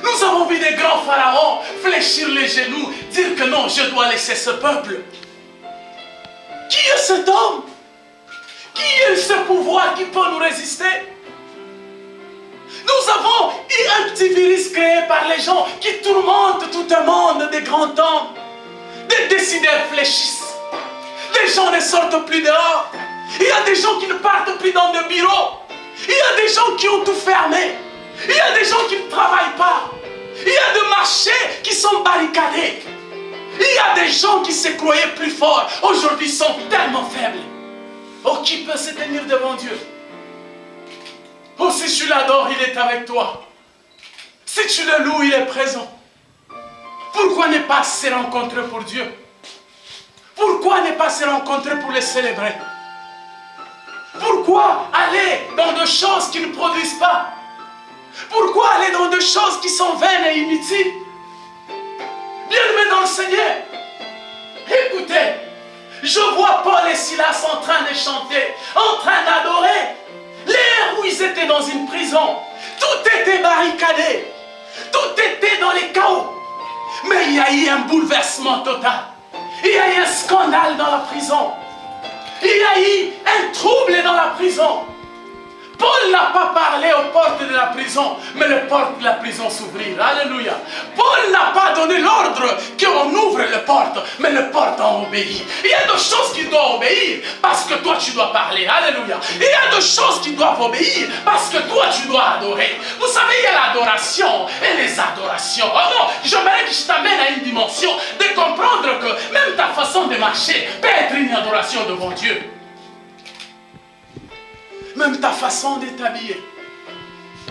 Nous avons vu des grands pharaons fléchir les genoux, dire que non, je dois laisser ce peuple. Qui est cet homme? Qui est ce pouvoir qui peut nous résister? Nous avons eu un petit virus créé par les gens qui tourmentent tout un monde des grands hommes. Des décideurs fléchissent. Des gens ne sortent plus dehors. Il y a des gens qui ne partent plus dans des bureaux. Il y a des gens qui ont tout fermé. Il y a des gens qui ne travaillent pas. Il y a des marchés qui sont barricadés. Il y a des gens qui se croyaient plus forts. Aujourd'hui sont tellement faibles. Oh, qui peut se tenir devant Dieu? Oh, si tu l'adores, il est avec toi. Si tu le loues, il est présent. Pourquoi ne pas se rencontrer pour Dieu? Pourquoi ne pas se rencontrer pour le célébrer? Pourquoi aller dans des choses qui ne produisent pas? Pourquoi aller dans des choses qui sont vaines et inutiles? Bien, mais est dans le Seigneur. Écoutez, je vois Paul et Silas en train de chanter, en train d'adorer. L'air où ils étaient dans une prison, tout était barricadé, tout était dans les chaos. Mais il y a eu un bouleversement total. Il y a eu un scandale dans la prison. Il y a eu un trouble dans la prison. Paul n'a pas parlé aux portes de la prison, mais les portes de la prison s'ouvrirent. Alléluia. Paul n'a pas donné l'ordre qu'on ouvre les portes, mais les portes ont obéi. Il y a des choses qui doivent obéir parce que toi tu dois parler. Alléluia. Il y a des choses qui doivent obéir parce que toi tu dois adorer. Vous savez, il y a l'adoration et les adorations. Oh non, j'aimerais que je t'amène à une dimension de comprendre que même ta façon de marcher peut être une adoration devant Dieu. Même ta façon de t'habiller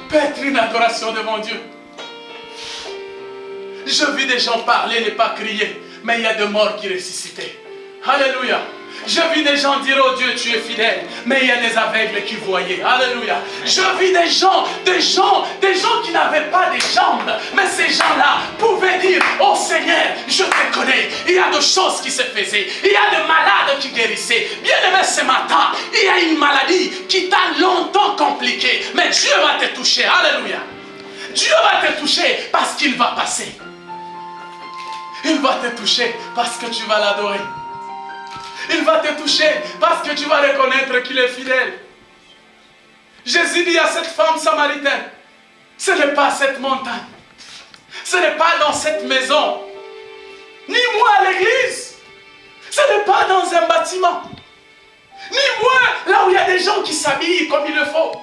peut être une adoration devant Dieu. Je vis des gens parler, ne pas crier, mais il y a des morts qui ressuscitaient. Alléluia. Je vis des gens dire, oh Dieu, tu es fidèle, mais il y a des aveugles qui voyaient. Alléluia. Je vis des gens qui n'avaient pas de jambes, mais ces gens-là pouvaient dire, oh Seigneur, je te connais. Il y a des choses qui se faisaient. Il y a des malades qui guérissaient. Bien aimé, ce matin, il y a une maladie qui t'a longtemps compliquée, mais Dieu va te toucher. Alléluia. Dieu va te toucher parce qu'il va passer. Il va te toucher parce que tu vas l'adorer. Il va te toucher parce que tu vas reconnaître qu'il est fidèle. Jésus dit à cette femme samaritaine, ce n'est pas cette montagne, ce n'est pas dans cette maison, ni moi à l'église, ce n'est pas dans un bâtiment, ni moi là où il y a des gens qui s'habillent comme il le faut,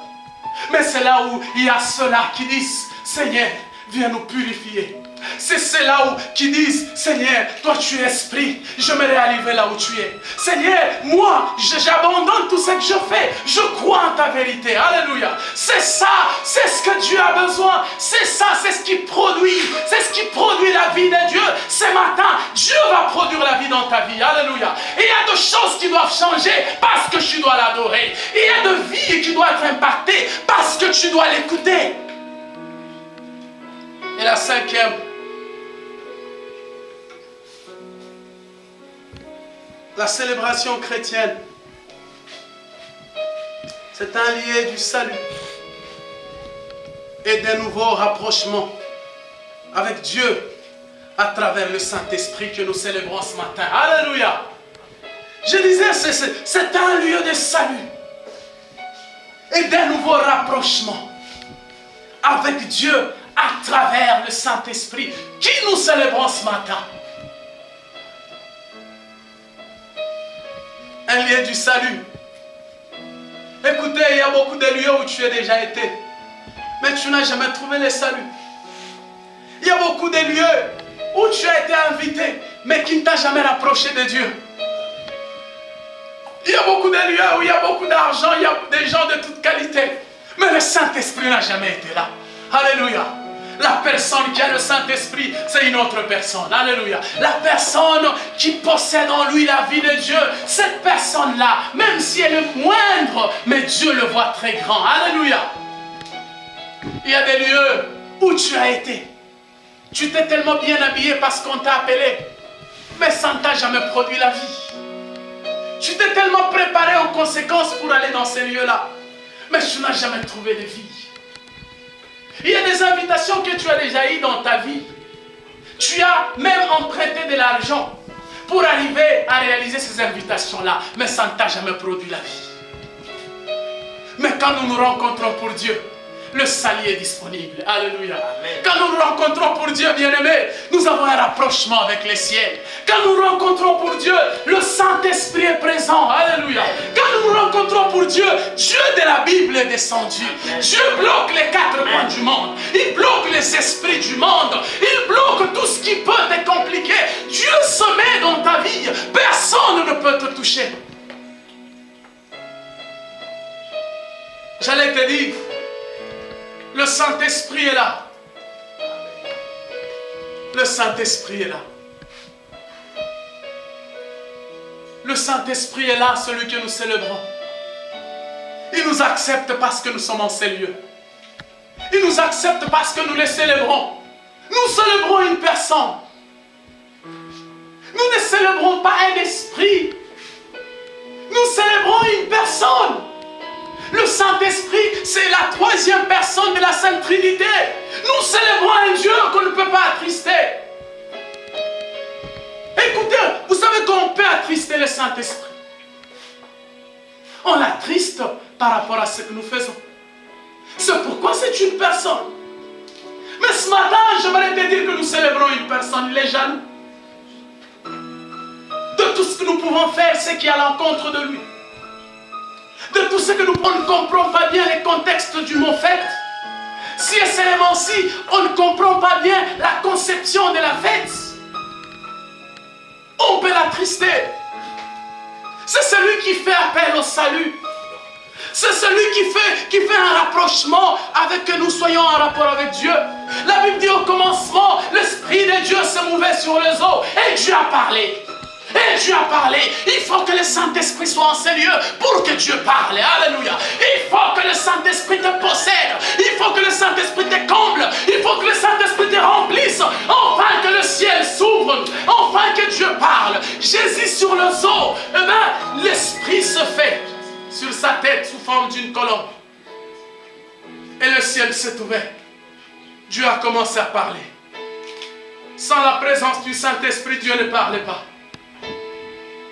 mais c'est là où il y a ceux-là qui disent, Seigneur, viens nous purifier. C'est ceux-là qui disent, Seigneur, toi tu es esprit, j'aimerais arriver là où tu es. Seigneur, moi, j'abandonne tout ce que je fais, je crois en ta vérité. Alléluia. C'est ça, c'est ce que Dieu a besoin. C'est ça, c'est ce qui produit la vie de Dieu. Ce matin, Dieu va produire la vie dans ta vie. Alléluia. Et il y a des choses qui doivent changer parce que tu dois l'adorer. Il y a des vies qui doivent être impactées parce que tu dois l'écouter. Et la cinquième, la célébration chrétienne, c'est un lieu du salut et d'un nouveau rapprochement avec Dieu à travers le Saint-Esprit que nous célébrons ce matin. Alléluia! Je disais, c'est un lieu de salut et d'un nouveau rapprochement avec Dieu à travers le Saint-Esprit qui nous célébrons ce matin. Un lieu du salut. Écoutez, il y a beaucoup de lieux où tu as déjà été, mais tu n'as jamais trouvé le salut. Il y a beaucoup de lieux où tu as été invité, mais qui ne t'a jamais rapproché de Dieu. Il y a beaucoup de lieux où il y a beaucoup d'argent, il y a des gens de toute qualité, mais le Saint-Esprit n'a jamais été là. Alléluia. La personne qui a le Saint-Esprit, c'est une autre personne. Alléluia. La personne qui possède en lui la vie de Dieu, cette personne-là, même si elle est moindre, mais Dieu le voit très grand. Alléluia. Il y a des lieux où tu as été. Tu t'es tellement bien habillé parce qu'on t'a appelé, mais ça ne t'a jamais produit la vie. Tu t'es tellement préparé en conséquence pour aller dans ces lieux-là, mais tu n'as jamais trouvé de vie. Il y a des invitations que tu as déjà eues dans ta vie. Tu as même emprunté de l'argent pour arriver à réaliser ces invitations-là, mais ça ne t'a jamais produit la vie. Mais quand nous nous rencontrons pour Dieu, le salut est disponible. Alléluia. Amen. Quand nous nous rencontrons pour Dieu, bien-aimés, nous avons un rapprochement avec les ciels. Quand nous nous rencontrons pour Dieu, le Saint-Esprit est présent. Alléluia. Quand nous nous rencontrons pour Dieu, Dieu de la Bible est descendu. Dieu bloque les quatre coins du monde. Il bloque les esprits du monde. Il bloque tout ce qui peut te compliquer. Dieu se met dans ta vie. Personne ne peut te toucher. J'allais te dire, le Saint-Esprit est là. Le Saint-Esprit est là. Le Saint-Esprit est là, celui que nous célébrons. Il nous accepte parce que nous sommes en ces lieux. Il nous accepte parce que nous les célébrons. Nous célébrons une personne. Nous ne célébrons pas un esprit. Nous célébrons une personne. Le Saint-Esprit, c'est la troisième personne de la Sainte Trinité. Nous célébrons un Dieu qu'on ne peut pas attrister. Écoutez, vous savez qu'on peut attrister le Saint-Esprit. On l'attriste par rapport à ce que nous faisons. C'est pourquoi c'est une personne. Mais ce matin, j'aimerais te dire que nous célébrons une personne. Il est jaloux de tout ce que nous pouvons faire, ce qui est à l'encontre de lui. De tout ce que nous ne comprenons pas bien les contextes du mot fête. Si et seulement si on ne comprend pas bien la conception de la fête, on peut l'attrister. C'est celui qui fait appel au salut. C'est celui qui fait un rapprochement avec que nous soyons en rapport avec Dieu. La Bible dit au commencement, l'Esprit de Dieu se mouvait sur les eaux et Dieu a parlé. Et Dieu a parlé. Il faut que le Saint-Esprit soit en ces lieux pour que Dieu parle. Alléluia. Il faut que le Saint-Esprit te possède. Il faut que le Saint-Esprit te comble. Il faut que le Saint-Esprit te remplisse. Enfin que le ciel s'ouvre. Enfin que Dieu parle. Jésus sur les eaux. Eh bien, l'Esprit se fait sur sa tête sous forme d'une colombe. Et le ciel s'est ouvert. Dieu a commencé à parler. Sans la présence du Saint-Esprit, Dieu ne parlait pas.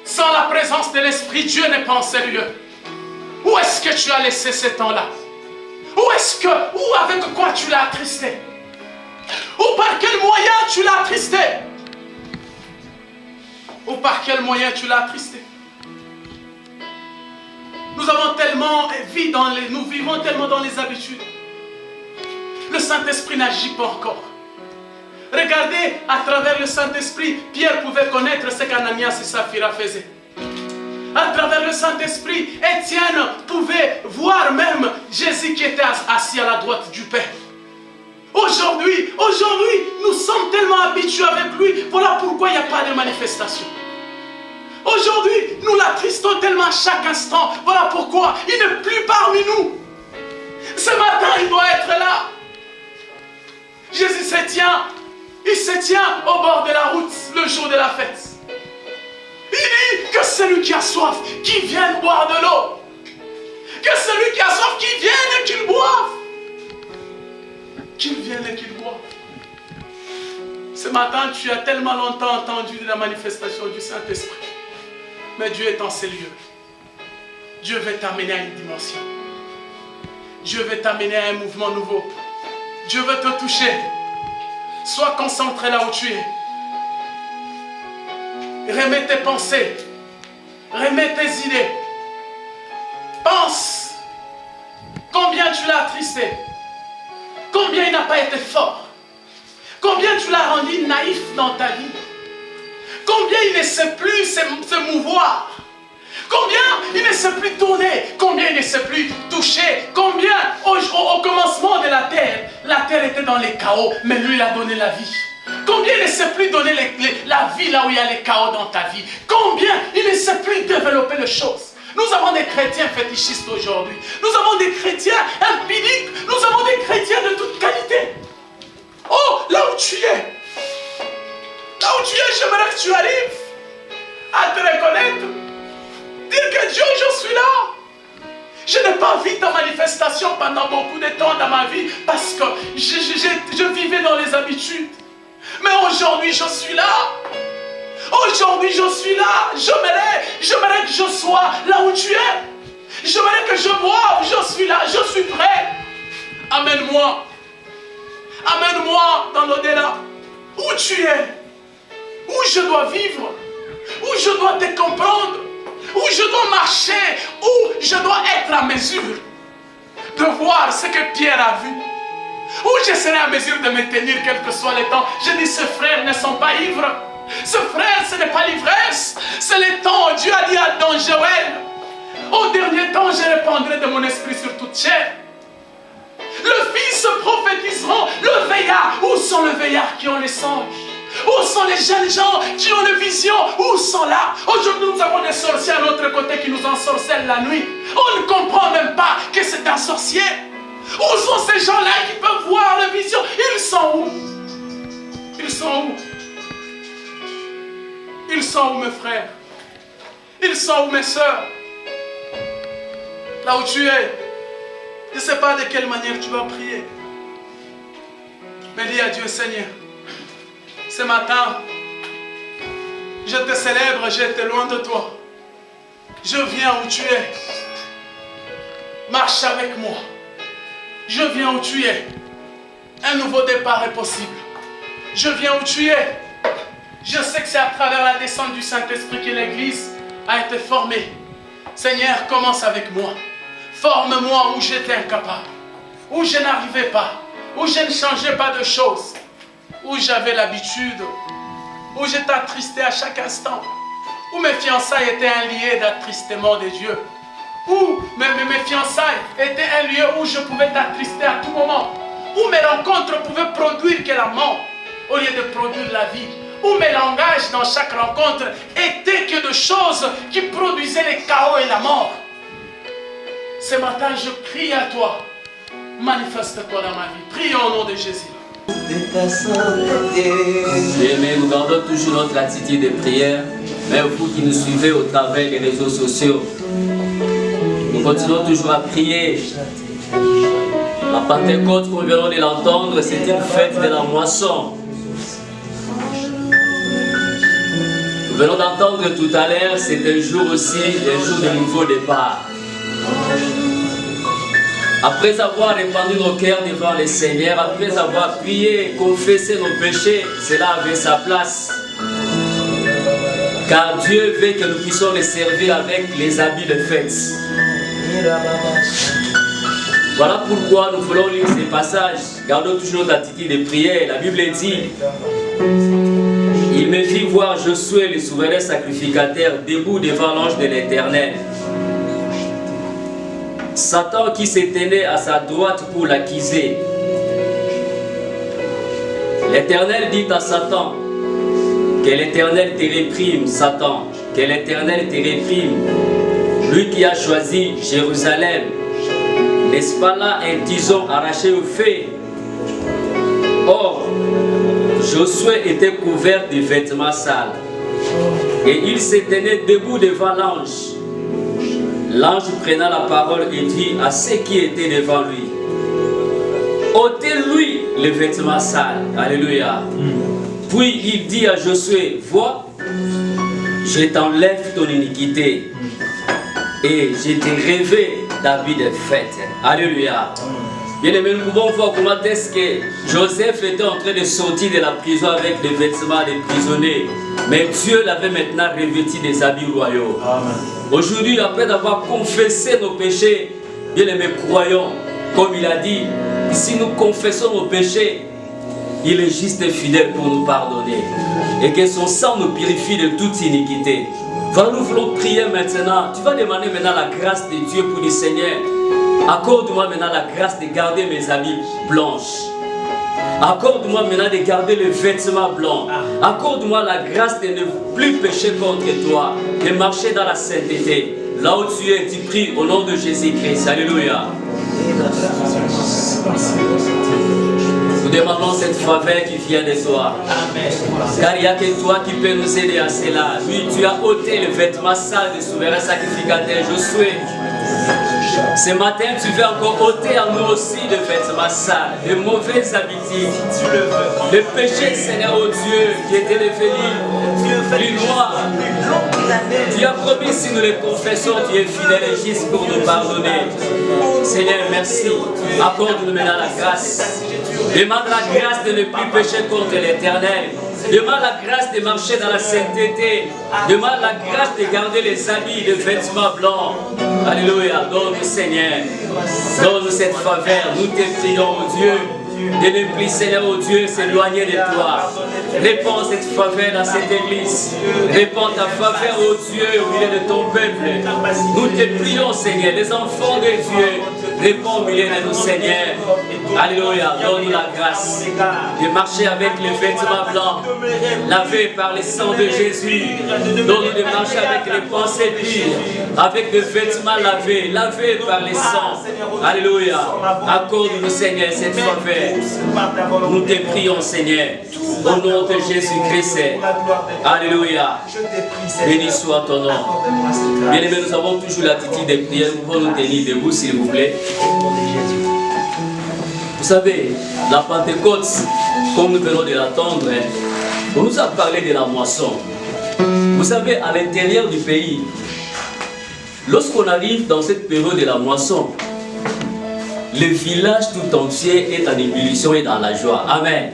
Sans la présence de l'Esprit, Dieu n'est pas en ces lieux. Où est-ce que tu as laissé ce temps-là? Ou avec quoi tu l'as attristé? Ou par quel moyen tu l'as attristé? Ou par quel moyen tu l'as attristé? Nous vivons tellement dans les habitudes. Le Saint-Esprit n'agit pas encore. Regardez, à travers le Saint-Esprit, Pierre pouvait connaître ce qu'Ananias et Saphira faisaient. À travers le Saint-Esprit, Étienne pouvait voir même Jésus qui était assis à la droite du Père. Aujourd'hui, nous sommes tellement habitués avec lui. Voilà pourquoi il n'y a pas de manifestation. Aujourd'hui, nous l'attristons tellement à chaque instant. Voilà pourquoi il n'est plus parmi nous. Ce matin, il doit être là. Jésus il se tient au bord de la route le jour de la fête. Il dit que celui qui a soif, qu'il vienne boire de l'eau. Que celui qui a soif, qu'il vienne et qu'il boive. Qu'il vienne et qu'il boive. Ce matin, tu as tellement longtemps entendu de la manifestation du Saint-Esprit. Mais Dieu est en ces lieux. Dieu veut t'amener à une dimension. Dieu veut t'amener à un mouvement nouveau. Dieu veut te toucher. Sois concentré là où tu es. Remets tes pensées. Remets tes idées. Pense combien tu l'as attristé. Combien il n'a pas été fort. Combien tu l'as rendu naïf dans ta vie. Combien il ne sait plus se mouvoir. Combien il ne sait plus tourner. Combien il ne sait plus toucher. Combien au commencement de la terre était dans les chaos, mais lui il a donné la vie. Combien il ne sait plus donner la vie là où il y a les chaos dans ta vie. Combien il ne sait plus développer les choses. Nous avons des chrétiens fétichistes aujourd'hui. Nous avons des chrétiens impudiques. Nous avons des chrétiens de toute qualité. Oh, là où tu es. Là où tu es, j'aimerais que tu arrives à te reconnaître. Dire que Dieu, je suis là. Je n'ai pas vu ta manifestation pendant beaucoup de temps dans ma vie parce que je vivais dans les habitudes. Mais aujourd'hui, je suis là. Aujourd'hui, je suis là. J'aimerais que je sois là où tu es. J'aimerais que je boive. Je suis là. Je suis prêt. Amène-moi. Amène-moi dans l'au-delà. Où tu es. Où je dois vivre. Où je dois te comprendre. Où je dois marcher. Où je dois être à mesure de voir ce que Pierre a vu. Où je serai à mesure de me tenir quel que soit le temps. Je dis, ces frères ne sont pas ivres. Ce frère, ce n'est pas l'ivresse. C'est le temps. Dieu a dit dans Joël, au dernier temps, je répandrai de mon esprit sur toute chair. Le fils prophétiseront le veillard. Où sont les veillards qui ont les songes? Où sont les jeunes gens qui ont les visions? Où sont là? Aujourd'hui, nous avons des sorciers à notre côté qui nous ensorcellent la nuit. On ne comprend même pas que c'est un sorcier. Où sont ces gens-là qui peuvent voir les visions? Ils sont où? Ils sont où? Ils sont où mes frères? Ils sont où mes sœurs? Là où tu es, je ne sais pas de quelle manière tu vas prier. Mais dis à Dieu, Seigneur, ce matin, je te célèbre, j'étais loin de toi. Je viens où tu es. Marche avec moi. Je viens où tu es. Un nouveau départ est possible. Je viens où tu es. Je sais que c'est à travers la descente du Saint-Esprit que l'Église a été formée. Seigneur, commence avec moi. Forme-moi où j'étais incapable, où je n'arrivais pas, où je ne changeais pas de choses, où j'avais l'habitude, où j'étais attristé à chaque instant, où mes fiançailles étaient un lieu d'attristement de Dieu, où mes fiançailles étaient un lieu où je pouvais t'attrister à tout moment, où mes rencontres pouvaient produire que la mort au lieu de produire la vie, où mes langages dans chaque rencontre étaient que de choses qui produisaient le chaos et la mort. Ce matin, je crie à toi. Manifeste-toi dans ma vie. Prions au nom de Jésus. Bien-aimés, nous gardons toujours notre attitude de prière. Mais vous qui nous suivez au travers des réseaux sociaux, nous continuons toujours à prier. La Pentecôte, comme nous venons de l'entendre, c'est une fête de la moisson. Nous venons d'entendre tout à l'heure, c'est un jour aussi, un jour de nouveau départ. Après avoir répandu nos cœurs devant le Seigneur, après avoir prié, confessé nos péchés, cela avait sa place. Car Dieu veut que nous puissions le servir avec les habits de fête. Voilà pourquoi nous voulons lire ces passages. Gardons toujours notre attitude de prière. La Bible dit: il me fit voir Josué, le souverain sacrificateur, debout devant l'ange de l'Éternel. Satan qui se tenait à sa droite pour l'accuser. L'Éternel dit à Satan: que l'Éternel te réprime, Satan, que l'Éternel te réprime. Lui qui a choisi Jérusalem, n'est-ce pas là un tison arraché au feu? Or, Josué était couvert de vêtements sales et il se tenait debout devant l'ange. L'ange prenant la parole et dit à ceux qui étaient devant lui: ôtez-lui les vêtements sales. Alléluia. Puis il dit à Josué: vois, je t'enlève ton iniquité et je t'ai rêvé d'habits de fête. Alléluia. Bien aimé, nous pouvons voir comment est-ce que Joseph était en train de sortir de la prison avec des vêtements de prisonniers. Mais Dieu l'avait maintenant revêtu des habits royaux. Aujourd'hui, après avoir confessé nos péchés, bien aimé, croyons, comme il a dit, si nous confessons nos péchés, il est juste et fidèle pour nous pardonner. Et que son sang nous purifie de toute iniquité. Voilà, nous voulons prier maintenant. Tu vas demander maintenant la grâce de Dieu pour dire: Seigneur, accorde-moi maintenant la grâce de garder mes habits blanches. Accorde-moi maintenant de garder les vêtements blancs. Accorde-moi la grâce de ne plus pécher contre toi, de marcher dans la sainteté. Là où tu es, tu pries au nom de Jésus-Christ. Alléluia. Nous demandons cette faveur qui vient de toi. Car il n'y a que toi qui peux nous aider à cela. Oui, tu as ôté le vêtement sale du souverain sacrificateur Josué. Ce matin, tu veux encore ôter à nous aussi de vêtements sales, de mauvaises habitudes, le péché, Seigneur, oh Dieu, qui était devenu plus noir. Tu as promis, si nous les confessons, tu es fidèle et juste pour nous pardonner. Seigneur, merci. Accorde-nous maintenant la grâce. Demande la grâce de ne plus pécher contre l'Éternel. Demande la grâce de marcher dans la sainteté. Demande la grâce de garder les habits, les vêtements blancs. Alléluia. Donne-nous, Seigneur. Donne-nous cette faveur. Nous te prions, oh Dieu. De ne plus, Seigneur, oh Dieu, s'éloigner de toi. Répands cette faveur dans cette église. Répands ta faveur, oh Dieu, au milieu de ton peuple. Nous te prions, Seigneur, les enfants de Dieu. Réponds au milieu de nous, Seigneur. Alléluia. Donne-nous la grâce de marcher avec les vêtements blancs, lavés par le sang de Jésus. Donne-nous de marcher avec les pensées pures, avec les vêtements lavés, lavés par le sang. Alléluia. Accorde-nous, Seigneur, cette faveur. fait. Nous te prions, Seigneur, au nom de Jésus-Christ. Alléluia. Béni soit ton nom. Bien-aimés, nous avons toujours l'attitude de prière. Nous pouvons nous tenir debout, s'il vous plaît. Vous savez, la Pentecôte, comme nous venons de l'attendre, on nous a parlé de la moisson. Vous savez, à l'intérieur du pays, lorsqu'on arrive dans cette période de la moisson, le village tout entier est en ébullition et dans la joie. Amen.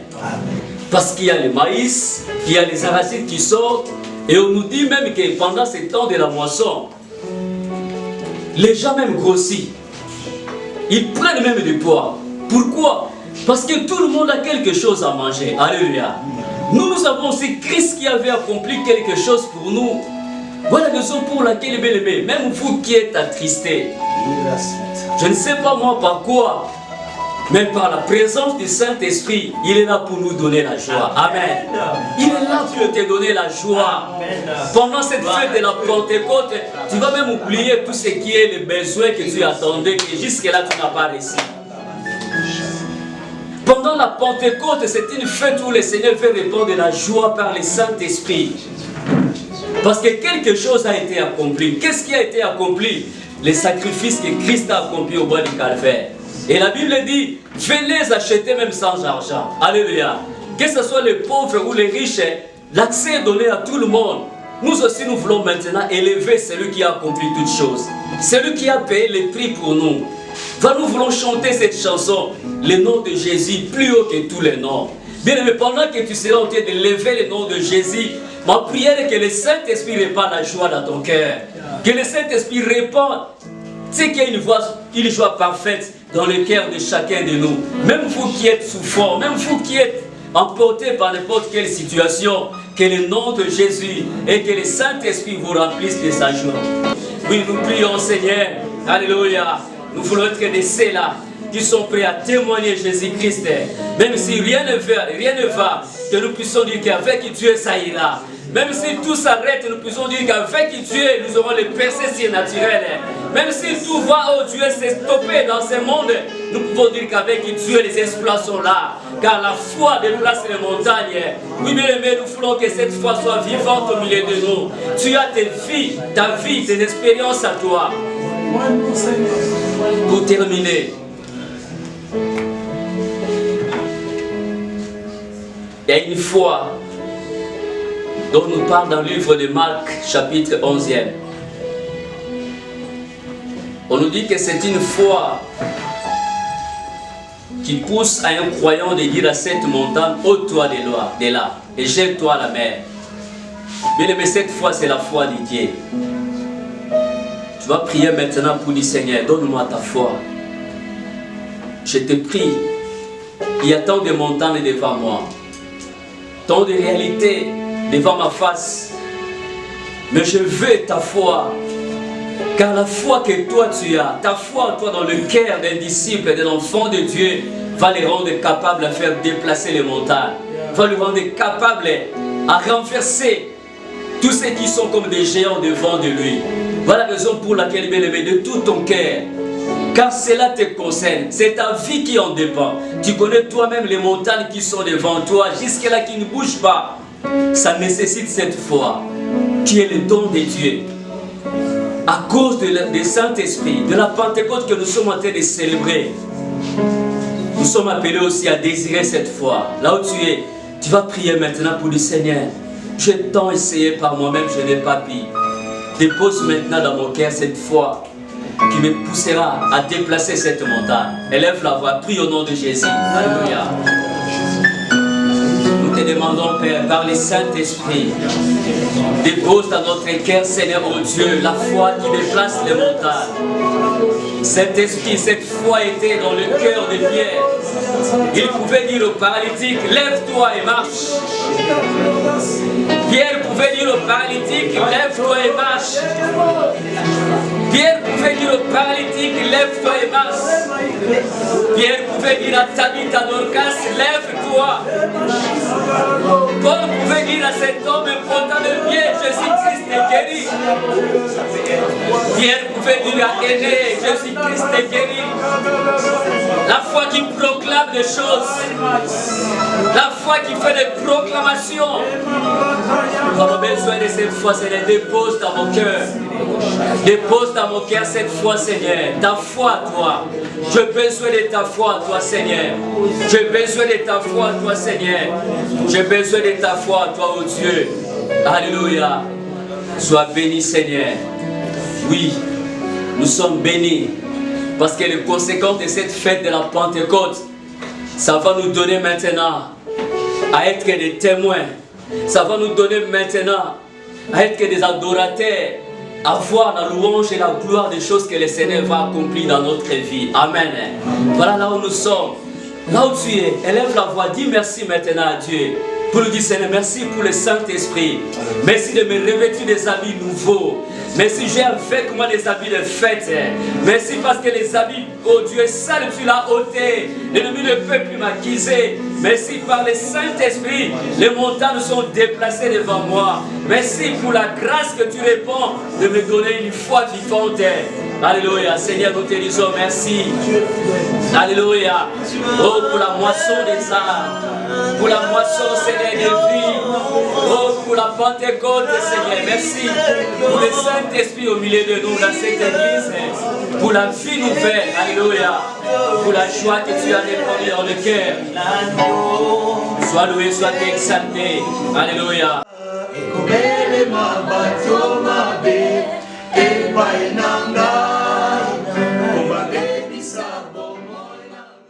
Parce qu'il y a le maïs, il y a les arachides qui sortent, et on nous dit même que pendant ce temps de la moisson, les gens même grossissent. Ils prennent même du poids. Pourquoi? Parce que tout le monde a quelque chose à manger. Alléluia. Nous avons aussi Christ qui avait accompli quelque chose pour nous. Voilà la raison pour laquelle, bien aimé, même vous qui êtes attristés, je ne sais pas moi par quoi, mais par la présence du Saint-Esprit, il est là pour nous donner la joie. Amen. Il est là pour te donner la joie. Pendant cette fête de la Pentecôte, tu vas même oublier tout ce qui est les besoins que tu attendais, que jusque-là tu n'as pas réussi. Pendant la Pentecôte, c'est une fête où le Seigneur fait répondre de la joie par le Saint-Esprit. Parce que quelque chose a été accompli. Qu'est-ce qui a été accompli? Les sacrifices que Christ a accomplis au bois du Calvaire. Et la Bible dit, venez acheter même sans argent. Alléluia. Que ce soit les pauvres ou les riches, l'accès est donné à tout le monde. Nous aussi, nous voulons maintenant élever celui qui a accompli toutes choses. Celui qui a payé les prix pour nous. Nous voulons chanter cette chanson, le nom de Jésus, plus haut que tous les noms. Bien aimé, pendant que tu seras en train de lever le nom de Jésus, ma prière est que le Saint-Esprit répande la joie dans ton cœur. Que le Saint-Esprit répande. Tu sais qu'il y a une joie parfaite dans le cœur de chacun de nous. Même vous qui êtes souffrants, même vous qui êtes emportés par n'importe quelle situation, que le nom de Jésus et que le Saint-Esprit vous remplisse de sa joie. Oui, nous prions, Seigneur. Alléluia. Nous voulons être de ceux-là qui sont prêts à témoigner Jésus-Christ. Même si rien ne va, que nous puissions dire qu'avec Dieu ça ira. Même si tout s'arrête, nous puissions dire qu'avec Dieu nous aurons les percées surnaturelles. Même si tout va, oh Dieu, s'est stoppé dans ce monde, nous pouvons dire qu'avec Dieu les exploits sont là. Car la foi déplace les montagnes. Oui, bien aimé, nous voulons que cette foi soit vivante au milieu de nous. Tu as ta vie, tes expériences à toi. Pour terminer, il y a une foi dont nous parle dans le livre de Marc, chapitre 11e. On nous dit que c'est une foi qui pousse à un croyant de dire à cette montagne, ôte-toi de là et jette-toi à la mer. Bien aimé, cette foi, c'est la foi de Dieu. Tu vas prier maintenant pour dire, Seigneur, donne-moi ta foi. Je te prie, il y a tant de montagnes devant moi, tant de réalités devant ma face, mais je veux ta foi, car la foi que toi tu as, ta foi en toi dans le cœur d'un disciple, d'un enfant de Dieu, va les rendre capables à faire déplacer les montagnes, va les rendre capables à renverser tous ceux qui sont comme des géants devant de lui. Voilà la raison pour laquelle, bien aimé, de tout ton cœur, car cela te concerne, c'est ta vie qui en dépend. Tu connais toi-même les montagnes qui sont devant toi, jusque-là qui ne bougent pas. Ça nécessite cette foi, qui est le don de Dieu. À cause du Saint-Esprit, de la Pentecôte que nous sommes en train de célébrer, nous sommes appelés aussi à désirer cette foi. Là où tu es, tu vas prier maintenant pour le Seigneur. J'ai tant essayé par moi-même, je n'ai pas pu. Dépose maintenant dans mon cœur cette foi qui me poussera à déplacer cette montagne. Élève la voix, prie au nom de Jésus. Alléluia. Nous te demandons, Père, par le Saint-Esprit, dépose dans notre cœur, Seigneur, oh Dieu, la foi qui déplace les montagnes. Cet esprit, cette foi était dans le cœur de Pierre. Il pouvait dire au paralytique, lève-toi et marche. Pierre pouvait dire au paralytique, lève-toi et marche. Pierre pouvait dire au paralytique, lève-toi et marche. Pierre pouvait dire à Tabitha Dorcas, lève-toi. Paul pouvait dire à cet homme important de Pierre, Jésus-Christ est guéri. Pierre pouvait dire à Aîné, Jésus-Christ est guéri. La foi qui proclame des choses. bénédiction. Nous avons besoin de cette foi, Seigneur. Dépose dans mon cœur. Dépose dans mon cœur cette foi, Seigneur. Ta foi à toi. J'ai besoin de ta foi à toi, Seigneur. J'ai besoin de ta foi à toi, Seigneur. J'ai besoin de ta foi à toi, oh Dieu. Alléluia. Sois béni, Seigneur. Oui, nous sommes bénis. Parce que les conséquences de cette fête de la Pentecôte, ça va nous donner maintenant à être des témoins. Ça va nous donner maintenant à être des adorateurs, à voir la louange et la gloire des choses que le Seigneur va accomplir dans notre vie. Amen. Voilà là où nous sommes. Là où tu es, élève la voix, dis merci maintenant à Dieu. Pour lui dire, Seigneur, merci pour le Saint-Esprit. Merci de me revêtir des habits nouveaux. Merci, j'ai avec moi des habits de fête. Merci parce que les habits, oh Dieu, sale, tu l'as ôté. L'ennemi ne peut plus m'accuser. Merci par le Saint-Esprit. Les montagnes sont déplacées devant moi. Merci pour la grâce que tu réponds de me donner une foi vivante. Alléluia. Seigneur, nous te disons merci. Alléluia. Oh, pour la moisson des âmes. Pour la moisson, Seigneur, des vies. Oh, pour la Pentecôte, Seigneur. Merci pour le Saint-Esprit au milieu de nous dans cette église. Pour la vie nouvelle. Alléluia. Pour la joie que tu as répandue dans le cœur. Sois loué, sois exalté. Alléluia.